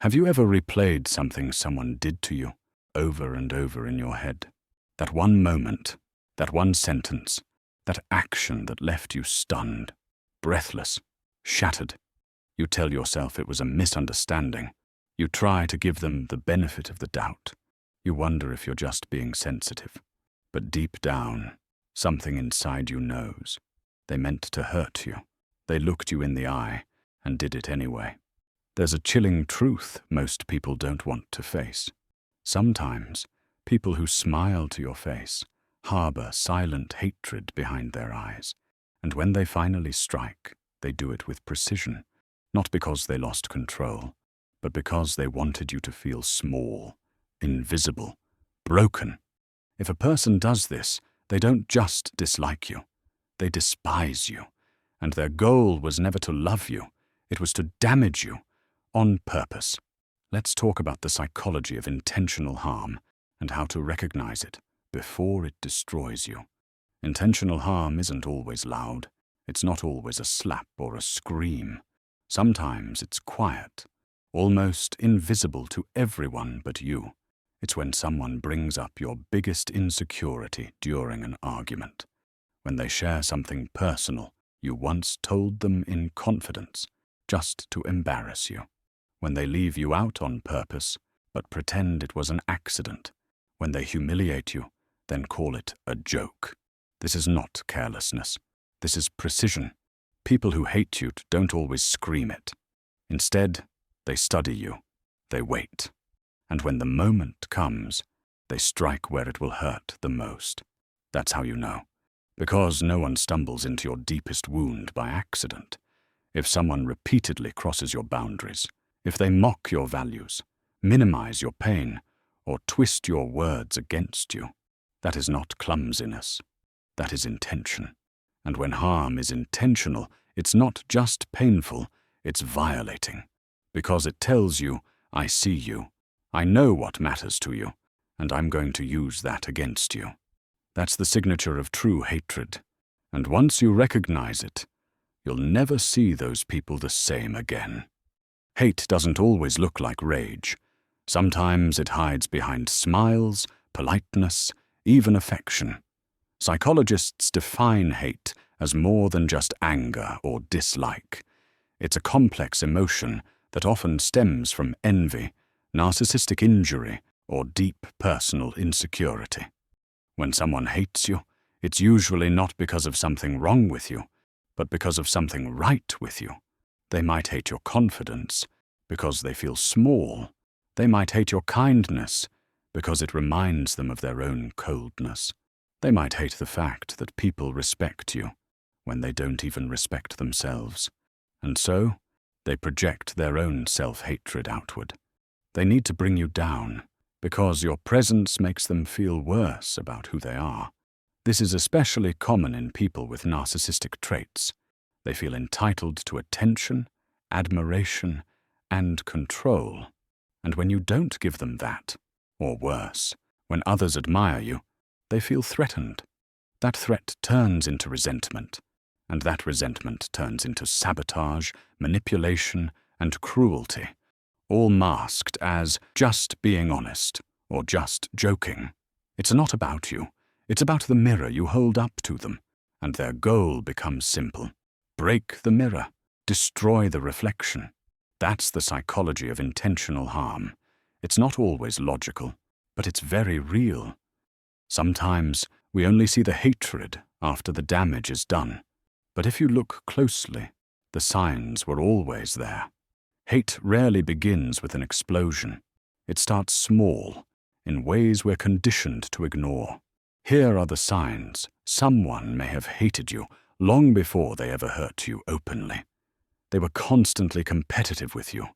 Have you ever replayed something someone did to you over and over in your head? That one moment, that one sentence, that action that left you stunned, breathless, shattered. You tell yourself it was a misunderstanding. You try to give them the benefit of the doubt. You wonder if you're just being sensitive. But deep down, something inside you knows. They meant to hurt you. They looked you in the eye and did it anyway. There's a chilling truth most people don't want to face. Sometimes, people who smile to your face harbor silent hatred behind their eyes, and when they finally strike, they do it with precision, not because they lost control, but because they wanted you to feel small, invisible, broken. If a person does this, they don't just dislike you, they despise you, and their goal was never to love you, it was to damage you, on purpose. Let's talk about the psychology of intentional harm and how to recognize it before it destroys you. Intentional harm isn't always loud. It's not always a slap or a scream. Sometimes it's quiet, almost invisible to everyone but you. It's when someone brings up your biggest insecurity during an argument. When they share something personal you once told them in confidence, just to embarrass you. When they leave you out on purpose, but pretend it was an accident. When they humiliate you, then call it a joke. This is not carelessness. This is precision. People who hate you don't always scream it. Instead, they study you. They wait. And when the moment comes, they strike where it will hurt the most. That's how you know. Because no one stumbles into your deepest wound by accident. If someone repeatedly crosses your boundaries, if they mock your values, minimize your pain, or twist your words against you, that is not clumsiness. That is intention. And when harm is intentional, it's not just painful, it's violating. Because it tells you, I see you, I know what matters to you, and I'm going to use that against you. That's the signature of true hatred. And once you recognize it, you'll never see those people the same again. Hate doesn't always look like rage. Sometimes it hides behind smiles, politeness, even affection. Psychologists define hate as more than just anger or dislike. It's a complex emotion that often stems from envy, narcissistic injury, or deep personal insecurity. When someone hates you, it's usually not because of something wrong with you, but because of something right with you. They might hate your confidence because they feel small. They might hate your kindness because it reminds them of their own coldness. They might hate the fact that people respect you when they don't even respect themselves. And so, they project their own self-hatred outward. They need to bring you down because your presence makes them feel worse about who they are. This is especially common in people with narcissistic traits. They feel entitled to attention, admiration, and control. And when you don't give them that, or worse, when others admire you, they feel threatened. That threat turns into resentment, and that resentment turns into sabotage, manipulation, and cruelty, all masked as just being honest or just joking. It's not about you. It's about the mirror you hold up to them, and their goal becomes simple. Break the mirror. Destroy the reflection. That's the psychology of intentional harm. It's not always logical, but it's very real. Sometimes we only see the hatred after the damage is done. But if you look closely, the signs were always there. Hate rarely begins with an explosion. It starts small, in ways we're conditioned to ignore. Here are the signs. Someone may have hated you long before they ever hurt you openly. They were constantly competitive with you,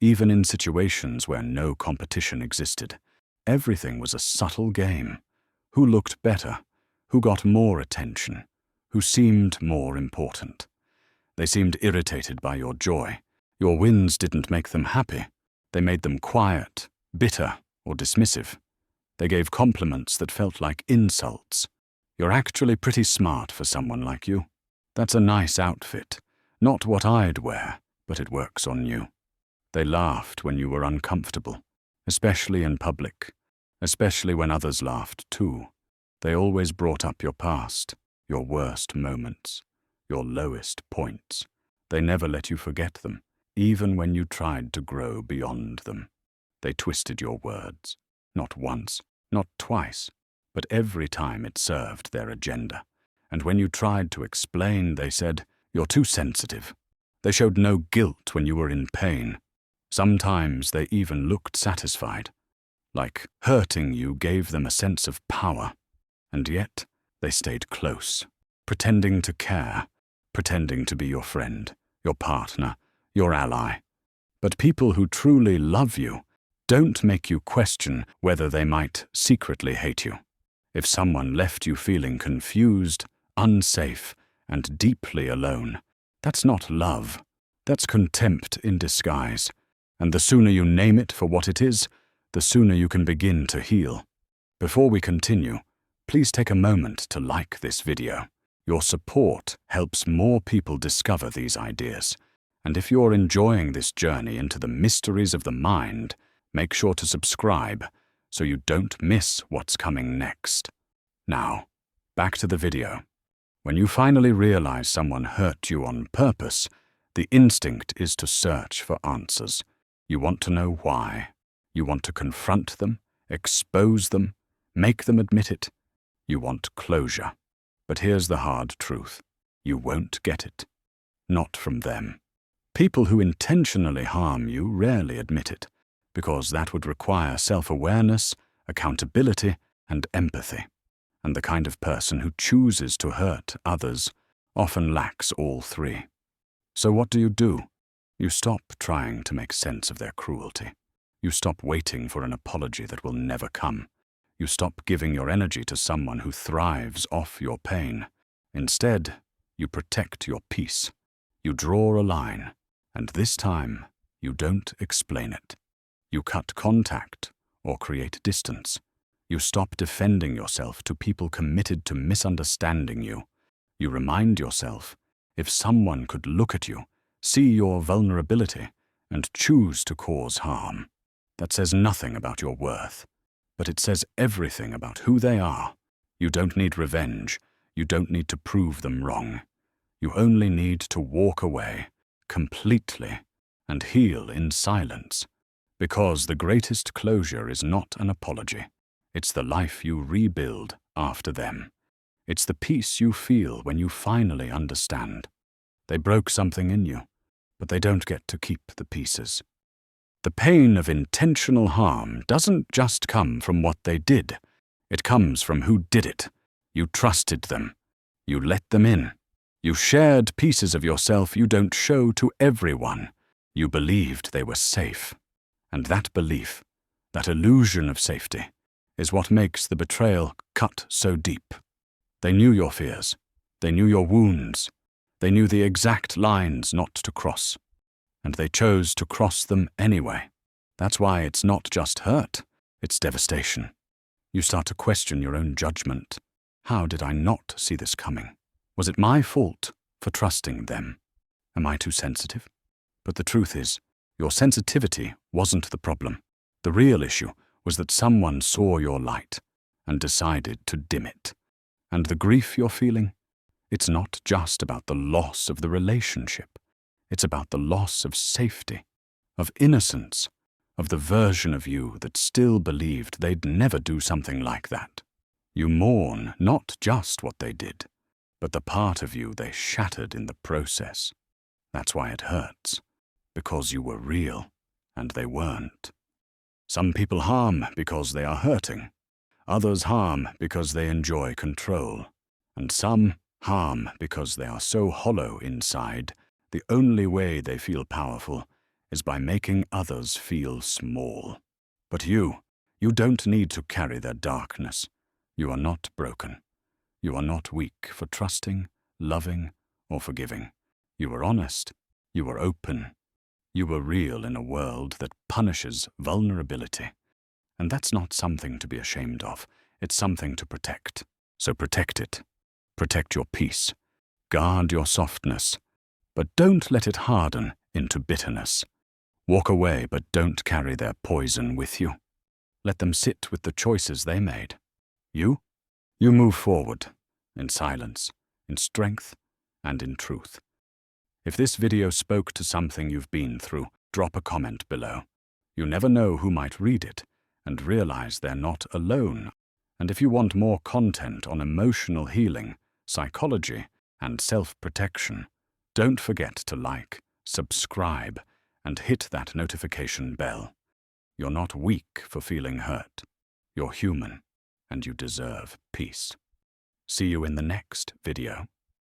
even in situations where no competition existed. Everything was a subtle game. Who looked better? Who got more attention? Who seemed more important? They seemed irritated by your joy. Your wins didn't make them happy. They made them quiet, bitter, or dismissive. They gave compliments that felt like insults. You're actually pretty smart for someone like you. That's a nice outfit. Not what I'd wear, but it works on you. They laughed when you were uncomfortable, especially in public, especially when others laughed too. They always brought up your past, your worst moments, your lowest points. They never let you forget them, even when you tried to grow beyond them. They twisted your words, not once, not twice, but every time it served their agenda. And when you tried to explain, they said, "You're too sensitive." They showed no guilt when you were in pain. Sometimes they even looked satisfied, like hurting you gave them a sense of power. And yet, they stayed close, pretending to care, pretending to be your friend, your partner, your ally. But people who truly love you don't make you question whether they might secretly hate you. If someone left you feeling confused, unsafe, and deeply alone, that's not love. That's contempt in disguise. And the sooner you name it for what it is, the sooner you can begin to heal. Before we continue, please take a moment to like this video. Your support helps more people discover these ideas. And if you're enjoying this journey into the mysteries of the mind, make sure to subscribe so you don't miss what's coming next. Now, back to the video. When you finally realize someone hurt you on purpose, the instinct is to search for answers. You want to know why. You want to confront them, expose them, make them admit it. You want closure. But here's the hard truth. You won't get it. Not from them. People who intentionally harm you rarely admit it, because that would require self-awareness, accountability, and empathy. And the kind of person who chooses to hurt others often lacks all three. So what do? You stop trying to make sense of their cruelty. You stop waiting for an apology that will never come. You stop giving your energy to someone who thrives off your pain. Instead, you protect your peace. You draw a line, and this time, you don't explain it. You cut contact or create distance. You stop defending yourself to people committed to misunderstanding you. You remind yourself, if someone could look at you, see your vulnerability, and choose to cause harm, that says nothing about your worth, but it says everything about who they are. You don't need revenge. You don't need to prove them wrong. You only need to walk away, completely, and heal in silence. Because the greatest closure is not an apology. It's the life you rebuild after them. It's the peace you feel when you finally understand. They broke something in you, but they don't get to keep the pieces. The pain of intentional harm doesn't just come from what they did. It comes from who did it. You trusted them. You let them in. You shared pieces of yourself you don't show to everyone. You believed they were safe. And that belief, that illusion of safety, is what makes the betrayal cut so deep. They knew your fears. They knew your wounds. They knew the exact lines not to cross. And they chose to cross them anyway. That's why it's not just hurt, it's devastation. You start to question your own judgment. How did I not see this coming? Was it my fault for trusting them? Am I too sensitive? But the truth is, your sensitivity wasn't the problem. The real issue was that someone saw your light and decided to dim it. And the grief you're feeling? It's not just about the loss of the relationship. It's about the loss of safety, of innocence, of the version of you that still believed they'd never do something like that. You mourn not just what they did, but the part of you they shattered in the process. That's why it hurts, because you were real and they weren't. Some people harm because they are hurting. Others harm because they enjoy control. And some harm because they are so hollow inside, the only way they feel powerful is by making others feel small. But you don't need to carry their darkness. You are not broken. You are not weak for trusting, loving, or forgiving. You were honest. You were open. You were real in a world that punishes vulnerability. And that's not something to be ashamed of. It's something to protect. So protect it. Protect your peace. Guard your softness. But don't let it harden into bitterness. Walk away, but don't carry their poison with you. Let them sit with the choices they made. You move forward, in silence, in strength, and in truth. If this video spoke to something you've been through, drop a comment below. You never know who might read it and realize they're not alone. And if you want more content on emotional healing, psychology, and self-protection, don't forget to like, subscribe, and hit that notification bell. You're not weak for feeling hurt. You're human, and you deserve peace. See you in the next video.